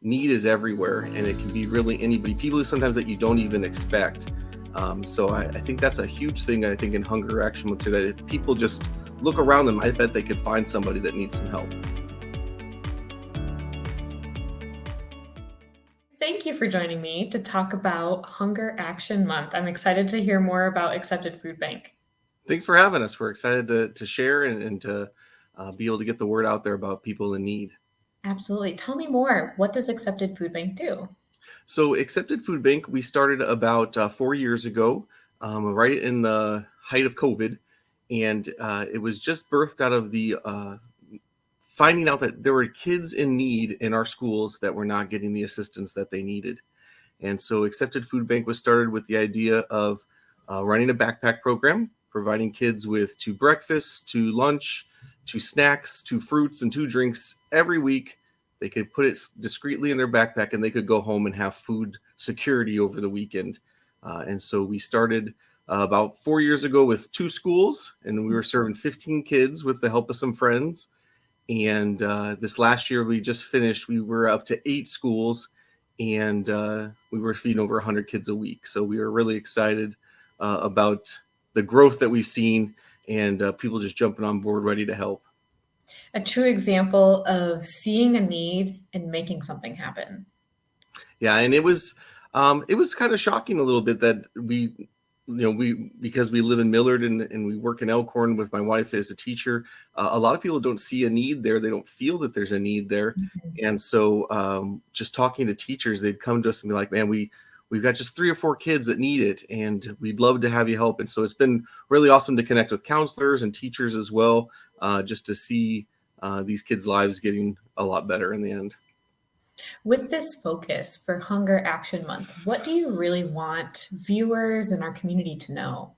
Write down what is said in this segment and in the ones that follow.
need is everywhere, and it can be really anybody, people sometimes that you don't even expect. So I think that's a huge thing, I think, in Hunger Action Month, that if people just look around them, I bet they could find somebody that needs some help. Thank you for joining me to talk about Hunger Action Month. I'm excited to hear more about Accepted Food Bank. Thanks for having us. We're excited to share and to be able to get the word out there about people in need. Absolutely. Tell me more. What does Accepted Food Bank do? So, Accepted Food Bank, we started about 4 years ago, right in the height of COVID. And it was just birthed out of the finding out that there were kids in need in our schools that were not getting the assistance that they needed. And so, Accepted Food Bank was started with the idea of running a backpack program, providing kids with 2 breakfasts, 2 lunch, 2 snacks, 2 fruits, and 2 drinks every week. They could put it discreetly in their backpack and they could go home and have food security over the weekend. And so we started about 4 years ago with 2 schools, and we were serving 15 kids with the help of some friends. And this last year we just finished, we were up to 8 schools, and we were feeding over 100 kids a week. So we were really excited about the growth that we've seen, and people just jumping on board ready to help. A true example of seeing a need and making something happen. Yeah, and it was kind of shocking a little bit that we because we live in Millard, and we work in Elkhorn with my wife as a teacher. A lot of people don't see a need there. They don't feel that there's a need there. Mhm. And so just talking to teachers, they'd come to us and be like, man, we've got just 3 or 4 kids that need it, and we'd love to have you help. And so it's been really awesome to connect with counselors and teachers as well, just to see these kids' lives getting a lot better in the end. With this focus for Hunger Action Month, what do you really want viewers and our community to know?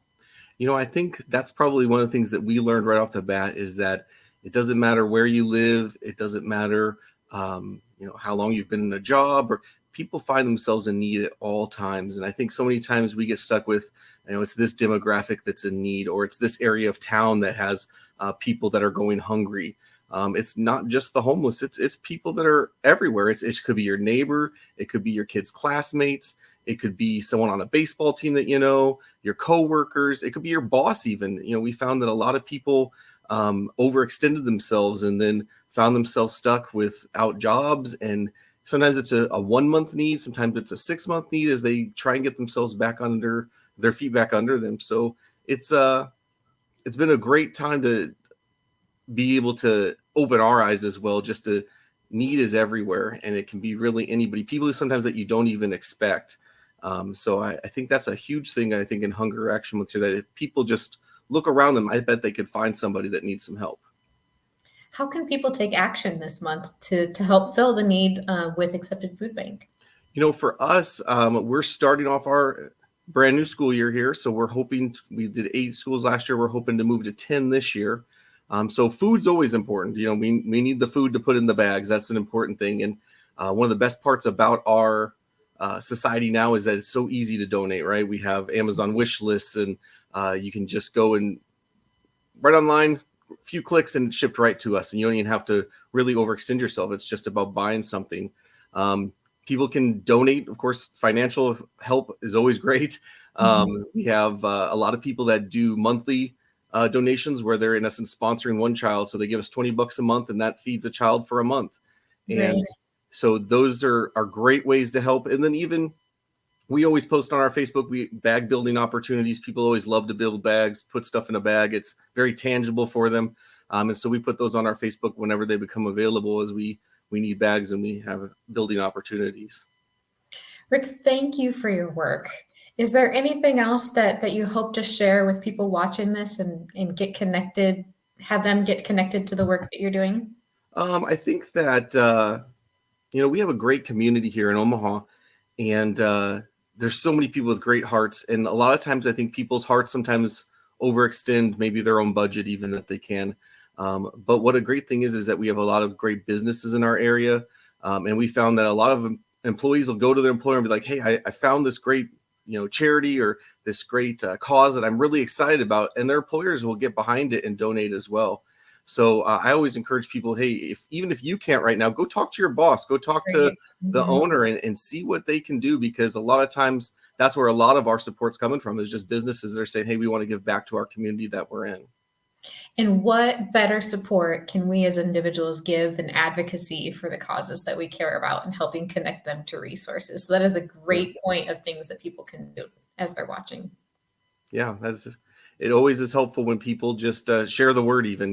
I think that's probably one of the things that we learned right off the bat, is that it doesn't matter where you live. It doesn't matter, how long you've been in a job, or people find themselves in need at all times. And I think so many times we get stuck with, it's this demographic that's in need, or it's this area of town that has people that are going hungry. It's not just the homeless. It's people that are everywhere. It could be your neighbor. It could be your kids' classmates. It could be someone on a baseball team that your coworkers. It could be your boss even. We found that a lot of people overextended themselves and then found themselves stuck without jobs. And sometimes it's a 1 month need. Sometimes it's a 6 month need as they try and get themselves back under their feet back under them. So it's been a great time to be able to open our eyes as well, just to need is everywhere, and it can be really anybody, people sometimes that you don't even expect. So I think that's a huge thing, I think, in Hunger Action Month, that if people just look around them, I bet they could find somebody that needs some help. How can people take action this month to help fill the need with Accepted Food Bank? For us, we're starting off our brand new school year here, so we did 8 schools last year. We're hoping to move to 10 this year. So food's always important. We need the food to put in the bags. That's an important thing. And one of the best parts about our society now is that it's so easy to donate, right? We have Amazon wish lists, and you can just go and right online, a few clicks, and it's shipped right to us. And you don't even have to really overextend yourself. It's just about buying something. People can donate. Of course, financial help is always great. We have a lot of people that do monthly donations, where they're in essence sponsoring one child. So they give us $20 a month, and that feeds a child for a month. And Great. so those are great ways to help. And then even we always post on our Facebook, bag building opportunities. People always love to build bags, put stuff in a bag. It's very tangible for them. And so we put those on our Facebook whenever they become available, as we need bags and we have building opportunities. Rick, thank you for your work. Is there anything else that you hope to share with people watching this and get connected, have them get connected to the work that you're doing? I think that, we have a great community here in Omaha, and there's so many people with great hearts. And a lot of times I think people's hearts sometimes overextend maybe their own budget, even if they can. But what a great thing is that we have a lot of great businesses in our area. And we found that a lot of employees will go to their employer and be like, hey, I found this great, charity, or this great cause that I'm really excited about. And their employers will get behind it and donate as well. So I always encourage people, hey, even if you can't right now, go talk to your boss, go talk to Right. the Mhm. owner and see what they can do, because a lot of times that's where a lot of our support's coming from, is just businesses that are saying, hey, we want to give back to our community that we're in. And what better support can we as individuals give than advocacy for the causes that we care about and helping connect them to resources? So that is a Yeah. great point of things that people can do as they're watching. Yeah, it always is helpful when people just share the word, even,